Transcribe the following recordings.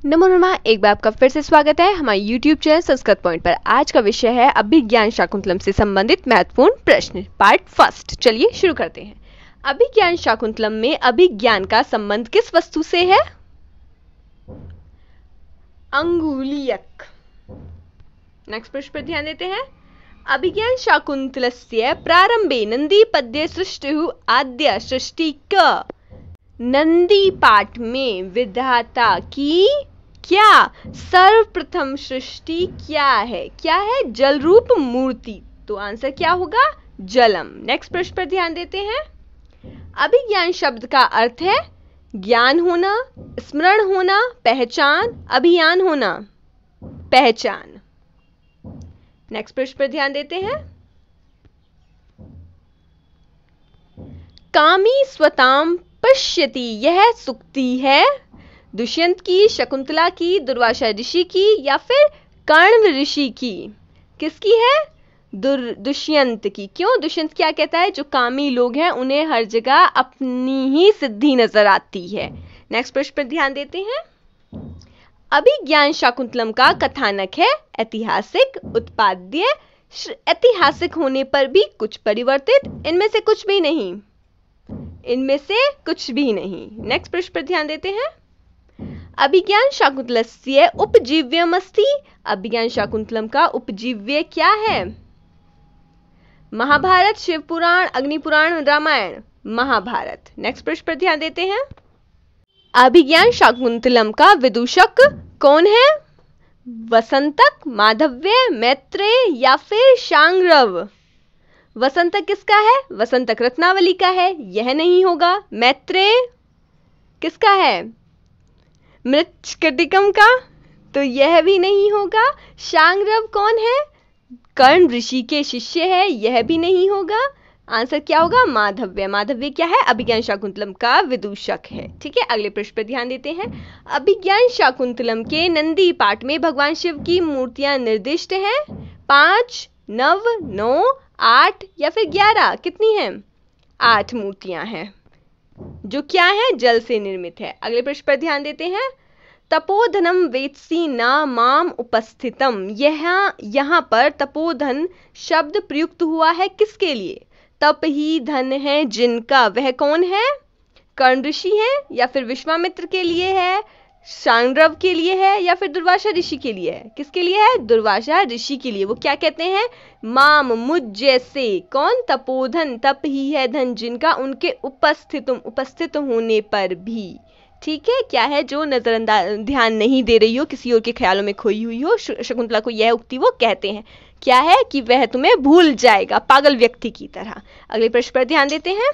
नमो नमः। एक बार आपका फिर से स्वागत है हमारे YouTube चैनल संस्कृत पॉइंट पर। आज का विषय है अभिज्ञान शाकुंतलम से संबंधित महत्वपूर्ण प्रश्न, पार्ट फर्स्ट। चलिए शुरू करते हैं। अभिज्ञान शाकुंतलम में अभिज्ञान का संबंध किस वस्तु से है? अंगुलीयक। नेक्स्ट प्रश्न पर ध्यान देते हैं। अभिज्ञान शाकुंतलस्य प्रारंभे नंदी पद्ये सृष्टुः आद्य सृष्टि क। नंदी पाठ में विधाता की क्या सर्वप्रथम सृष्टि क्या है? क्या है? जल रूप मूर्ति। तो आंसर क्या होगा? जलम। नेक्स्ट प्रश्न पर ध्यान देते हैं। अभिज्ञान शब्द का अर्थ है ज्ञान होना, स्मरण होना, पहचान, अभियान होना, पहचान। नेक्स्ट प्रश्न पर ध्यान देते हैं। कामी स्वताम पश्यति, यह सूक्ति है दुष्यंत की, शकुंतला की, दुर्वासा ऋषि की या फिर कण्व ऋषि की? किसकी है? दुष्यंत की। क्यों? दुष्यंत क्या कहता है? जो कामी लोग हैं उन्हें हर जगह अपनी ही सिद्धि नजर आती है। नेक्स्ट प्रश्न पर ध्यान देते हैं। अभिज्ञान शाकुंतलम का कथानक है ऐतिहासिक, उत्पाद्य, ऐतिहासिक होने पर भी कुछ परिवर्तित, इनमें से कुछ भी नहीं। इनमें से कुछ भी नहीं। नेक्स्ट प्रश्न पर ध्यान देते हैं। अभिज्ञान शाकुंतलस्य उपजीव्यमस्ति, अभिज्ञान शाकुंतलम का उपजीव्य क्या है? महाभारत, शिव पुराण, अग्नि पुराण, रामायण? महाभारत। नेक्स्ट प्रश्न पर ध्यान देते हैं। अभिज्ञान शाकुंतलम का विदूषक कौन है? वसंतक, माधव्य, मैत्रेय या फिर शांग्रव? वसंतक किसका है? वसंतक रत्नावली का है, यह नहीं होगा। मैत्रेय किसका है? मृच्छकटिकम का, तो यह भी नहीं होगा। शांग्रव कौन है? कर्ण ऋषि के शिष्य है, यह भी नहीं होगा। आंसर क्या होगा? माधव्य। माधव्य क्या है? अभिज्ञान शाकुंतलम का विदूषक है। ठीक है, अगले प्रश्न पर ध्यान देते हैं। अभिज्ञान शाकुंतलम के नंदी पाठ में भगवान शिव की मूर्तियां निर्दिष्ट हैं। 5, 9, 9, 8 या फिर 11? कितनी हैं? 8 मूर्तियां हैं जो क्या है? जल से निर्मित है। अगले प्रश्न पर ध्यान देते हैं। तपोधनम वेत्सी न माम उपस्थितम, यहां पर तपोधन शब्द प्रयुक्त हुआ है किसके लिए? तप ही धन है जिनका, वह कौन है? कर्ण ऋषि है या फिर विश्वामित्र के लिए है, शांग्रव के लिए है या फिर दुर्वासा ऋषि के लिए है? किसके लिए है? दुर्वासा ऋषि के लिए। वो क्या कहते हैं? माम, मुझ जैसे। कौन? तपोधन, तप ही है धन जिनका, उनके उपस्थित होने पर भी। ठीक है, क्या है? जो नजरअंदाज, ध्यान नहीं दे रही हो, किसी और के ख्यालों में खोई हुई हो, शकुंतला को यह उक्ति वो कहते हैं। क्या है? कि वह तुम्हें भूल जाएगा, पागल व्यक्ति की तरह। अगले प्रश्न पर ध्यान देते हैं।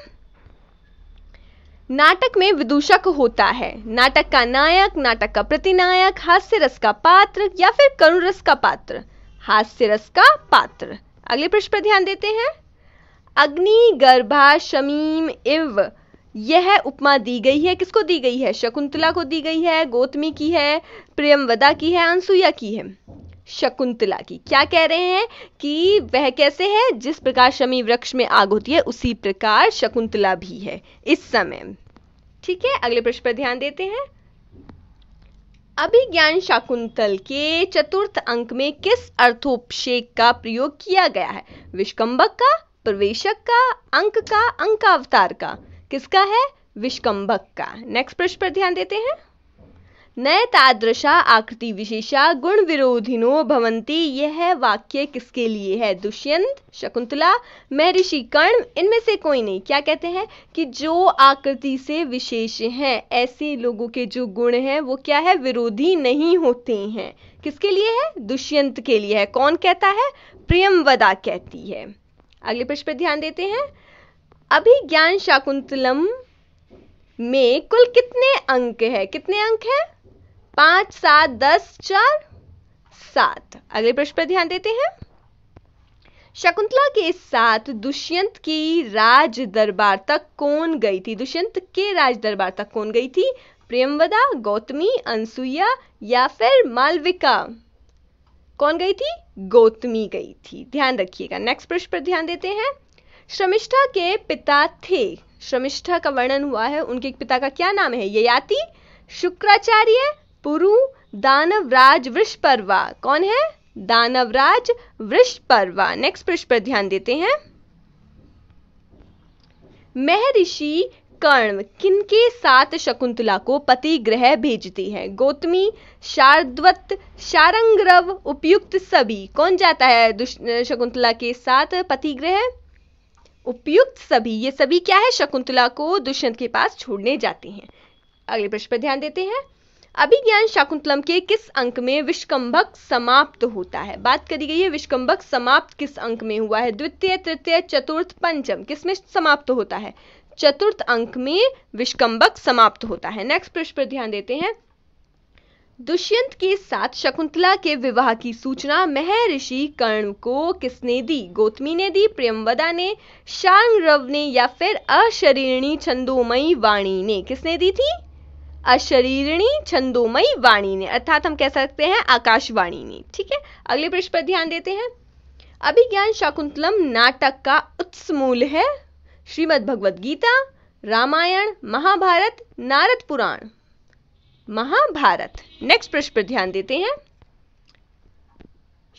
नाटक में विदूषक होता है। नाटक का नायक, नाटक का प्रतिनायक, हास्य रस का पात्र या फिर करुण रस का पात्र? हास्य रस का पात्र। अगले प्रश्न पर ध्यान देते हैं। अग्नि गर्भा शमीम इव, यह उपमा दी गई है, किसको दी गई है? शकुंतला को दी गई है, गौतमी की है, प्रियंवदा की है, अनसुईया की है? शकुंतला की। क्या कह रहे हैं? कि वह कैसे है? जिस प्रकार शमी वृक्ष में आग होती है उसी प्रकार शकुंतला भी है इस समय। ठीक है, अगले प्रश्न पर ध्यान देते हैं। अभिज्ञान शाकुंतल के चतुर्थ अंक में किस अर्थोपक्षेप का प्रयोग किया गया है? विष्कंभक का, प्रवेशक का, अंक का, अंकावतार का? किसका है? विष्कंभक का। नेक्स्ट प्रश्न पर ध्यान देते हैं। नए तादृशा आकृति विशेषा गुण विरोधिनो भवंती, यह वाक्य किसके लिए है? दुष्यंत, शकुंतला, महर्षि कर्ण? इनमें से कोई नहीं। क्या कहते हैं? कि जो आकृति से विशेष हैं, ऐसे लोगों के जो गुण हैं वो क्या है? विरोधी नहीं होते हैं। किसके लिए है? दुष्यंत के लिए है। कौन कहता है? प्रियंवदा कहती है। अगले प्रश्न पर ध्यान देते हैं। अभिज्ञान शाकुंतलम में कुल कितने अंक है? कितने अंक है? 5, 7, 10, 4, 7। अगले प्रश्न पर ध्यान देते हैं। शकुंतला के साथ दुष्यंत की राज दरबार तक कौन गई थी? दुष्यंत के राज दरबार तक कौन गई थी? प्रियंवदा, गौतमी, अनसुईया या फिर मालविका? कौन गई थी? गौतमी गई थी। ध्यान रखिएगा। नेक्स्ट प्रश्न पर ध्यान देते हैं। शर्मिष्ठा के पिता थे। शर्मिष्ठा का वर्णन हुआ है, उनके पिता का क्या नाम है? ययाति, शुक्राचार्य, पुरु दानवराज वृषपर्वा। कौन है? दानवराज वृषपर्वा। नेक्स्ट पृष्ठ पर ध्यान देते हैं। महर्षि कर्ण किनके साथ शकुंतला को पति गृह भेजती है? गौतमी, शार्दूल, शार्ंगरव, उपयुक्त सभी। कौन जाता है शकुंतला के साथ पति गृह? उपयुक्त सभी। ये सभी क्या है? शकुंतला को दुष्यंत के पास छोड़ने जाते हैं। अगले प्रश्न पर ध्यान देते हैं। अभिज्ञान शाकुंतलम के किस अंक में विष्कंभक समाप्त होता है? बात करी गई है विष्कंभक समाप्त किस अंक में हुआ है? द्वितीय, तृतीय, चतुर्थ, पंचम। किसमें समाप्त होता है? चतुर्थ अंक में विष्कंभक समाप्त होता है। नेक्स्ट प्रश्न पर ध्यान देते हैं। दुष्यंत के साथ शकुंतला के विवाह की सूचना महर्षि कर्ण को किसने दी? गौतमी ने दी, प्रियंवदा ने, शार्ंगरव ने, या फिर अशरीरिणी छंदोमयी वाणी ने? किसने दी थी? अशरीरिणी छंदोमयी वाणी ने, अर्थात हम कह सकते हैं आकाशवाणी ने। ठीक है, अगले प्रश्न पर ध्यान देते हैं। अभिज्ञान शाकुंतलम नाटक का उत्स मूल है? श्रीमद् भगवद गीता, रामायण, महाभारत, नारद पुराण। महाभारत। नेक्स्ट प्रश्न पर ध्यान देते हैं।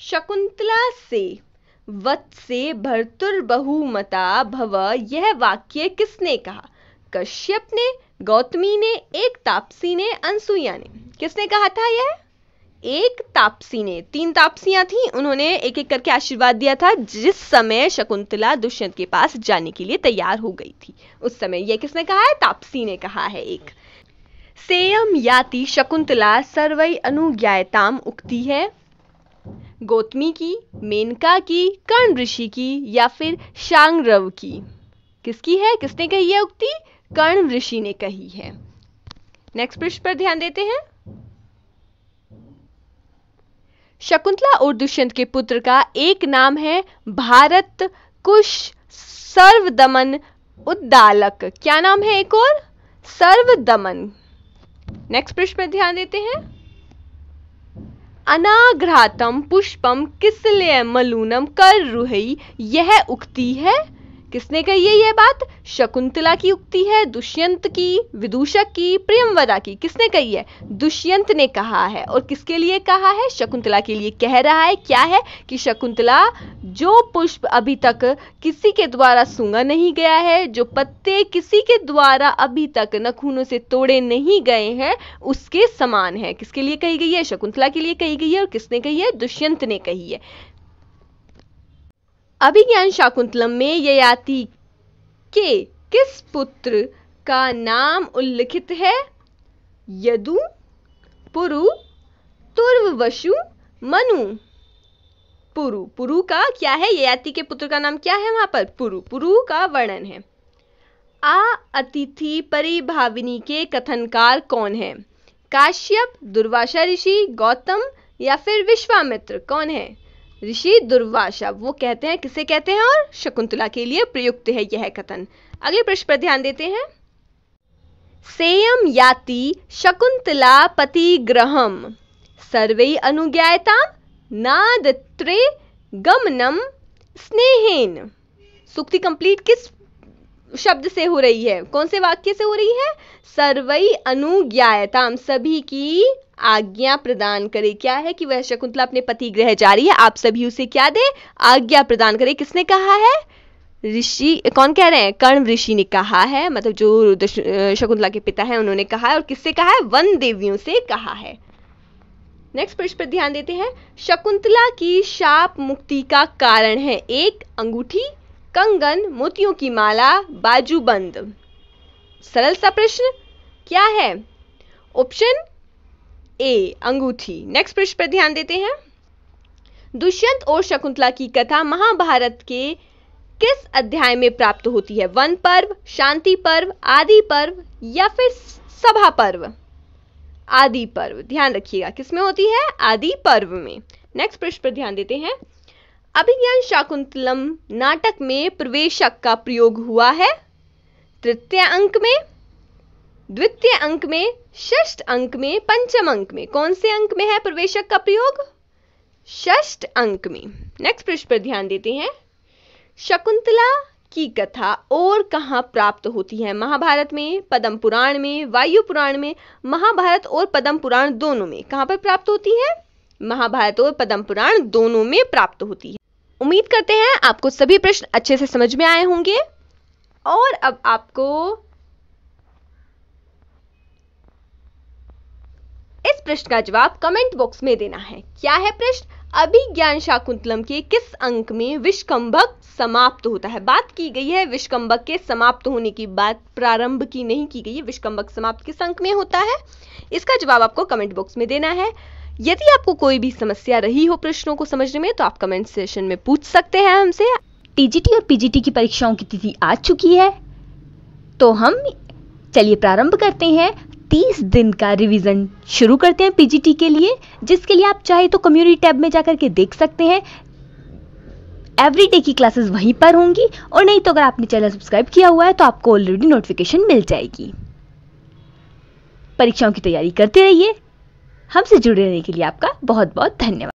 शकुंतला से वत्से भर्तुर्बहुमता भव, यह वाक्य किसने कहा? कश्यप ने, गौतमी ने, एक तापसी ने, अनसुईया ने। किसने कहा था यह? एक तापसी ने। 3 तापसियां थी, उन्होंने एक एक करके आशीर्वाद दिया था जिस समय शकुंतला दुष्यंत के पास जाने के लिए तैयार हो गई थी। उस समय यह किसने कहा है? तापसी ने कहा है एक। सेयम याति शकुंतला सर्वै अनुज्ञायताम उक्ति है? गौतमी की, मेनका की, कर्ण ऋषि की, या फिर शार्ंगरव की? किसकी है? किसने कही है उक्ति? कर्ण ऋषि ने कही है। नेक्स्ट प्रश्न पर ध्यान देते हैं। शकुंतला और दुष्यंत के पुत्र का एक नाम है भारत, कुश, सर्वदमन, उद्दालक। क्या नाम है एक और? सर्वदमन। नेक्स्ट प्रश्न पर ध्यान देते हैं। अनाघ्रातम पुष्पम किसलय मलूनम कर रुहई, यह उक्ति है? किसने कही है यह बात? शकुंतला की उक्ति है, दुष्यंत की, विदूषक की, प्रियंवदा की। किसने कही है? दुष्यंत ने कहा है। और किसके लिए कहा है? शकुंतला के लिए कह रहा है। क्या है? कि शकुंतला, जो पुष्प अभी तक किसी के द्वारा सूंघा नहीं गया है, जो पत्ते किसी के द्वारा अभी तक नखूनों से तोड़े नहीं गए हैं, उसके समान है। किसके लिए कही गई है? शकुंतला के लिए कही गई है। और किसने कही है? दुष्यंत ने कही है। अभिज्ञान शाकुंतलम में ययाति के किस पुत्र का नाम उल्लिखित है? यदु, पुरु, तुर्वशु, मनु। पुरु। पुरु का क्या है? ययाति के पुत्र का नाम क्या है वहां पर? पुरु। पुरु का वर्णन है। आ अतिथि परिभाविनी के कथनकार कौन है? काश्यप, दुर्वासा ऋषि, गौतम, या फिर विश्वामित्र। कौन है? ऋषि दुर्वासा। वो कहते हैं, किसे कहते हैं? और शकुंतला के लिए प्रयुक्त है यह कथन। अगले प्रश्न पर ध्यान देते हैं। सेयम याति शकुंतला पति गृहम सर्वै अनुज्ञायताम नादत्रे गमनम स्नेहेन। सूक्ति कंप्लीट किस शब्द से हो रही है? कौन से वाक्य से हो रही है? सर्वै अनुज्ञायताम, सभी की आज्ञा प्रदान करे। क्या है? कि वह शकुंतला अपने पति गृह जा रही है, आप सभी उसे क्या दे? आज्ञा प्रदान करे। किसने कहा है? ऋषि। कौन कह रहे हैं? कर्ण ऋषि ने कहा है, मतलब जो शकुंतला के पिता हैं उन्होंने कहा है। और किससे कहा है? वन देवियों से कहा है। नेक्स्ट प्रश्न पर ध्यान देते हैं। शकुंतला की शाप मुक्ति का कारण है? 1 अंगूठी, कंगन, मोतियों की माला, बाजूबंद। सरल सा प्रश्न क्या है? ऑप्शन ए अंगूठी। नेक्स्ट प्रश्न पर ध्यान देते हैं। दुष्यंत और शकुंतला की कथा महाभारत के किस अध्याय में प्राप्त होती है? वन पर्व, शांति पर्व, आदि पर्व, या फिर सभा पर्व? आदि पर्व। ध्यान रखिएगा, किसमें होती है? आदि पर्व में। नेक्स्ट प्रश्न पर ध्यान देते हैं। अभिज्ञान शाकुंतलम नाटक में प्रवेशक का प्रयोग हुआ है? तृतीय अंक में, द्वितीय अंक में, षष्ठ अंक में, पंचम अंक में। कौन से अंक में है प्रवेशक का प्रयोग? षष्ठ अंक में। नेक्स्ट प्रश्न पर ध्यान देते हैं। शकुंतला की कथा और कहाँ प्राप्त होती है? महाभारत में, पद्म पुराण में, वायु पुराण में। महाभारत और पद्म पुराण दोनों में। कहाँ पर प्राप्त होती है? महाभारत और पद्म पुराण दोनों में प्राप्त होती है। उम्मीद करते हैं आपको सभी प्रश्न अच्छे से समझ में आए होंगे और अब आपको इस प्रश्न का जवाब कमेंट बॉक्स में देना है। क्या है प्रश्न? अभिज्ञान शाकुंतलम के किस अंक में विष्कंभक समाप्त होता है? बात की गई है विष्कंभक के समाप्त होने की, बात प्रारंभ की नहीं की गई है। विष्कंभक समाप्त किस अंक में होता है? इसका जवाब आपको कमेंट बॉक्स में देना है। यदि आपको कोई भी समस्या रही हो प्रश्नों को समझने में तो आप कमेंट सेशन में पूछ सकते हैं हमसे। टीजीटी और पीजीटी की परीक्षाओं की तिथि आ चुकी है, तो हम चलिए प्रारंभ करते हैं। 30 दिन का रिवीजन शुरू करते हैं पीजीटी के लिए, जिसके लिए आप चाहे तो कम्युनिटी टैब में जाकर के देख सकते हैं। एवरीडे की क्लासेस वहीं पर होंगी, और नहीं तो अगर आपने चैनल सब्सक्राइब किया हुआ है तो आपको ऑलरेडी नोटिफिकेशन मिल जाएगी। परीक्षाओं की तैयारी करते रहिए। हमसे जुड़े रहने के लिए आपका बहुत बहुत धन्यवाद।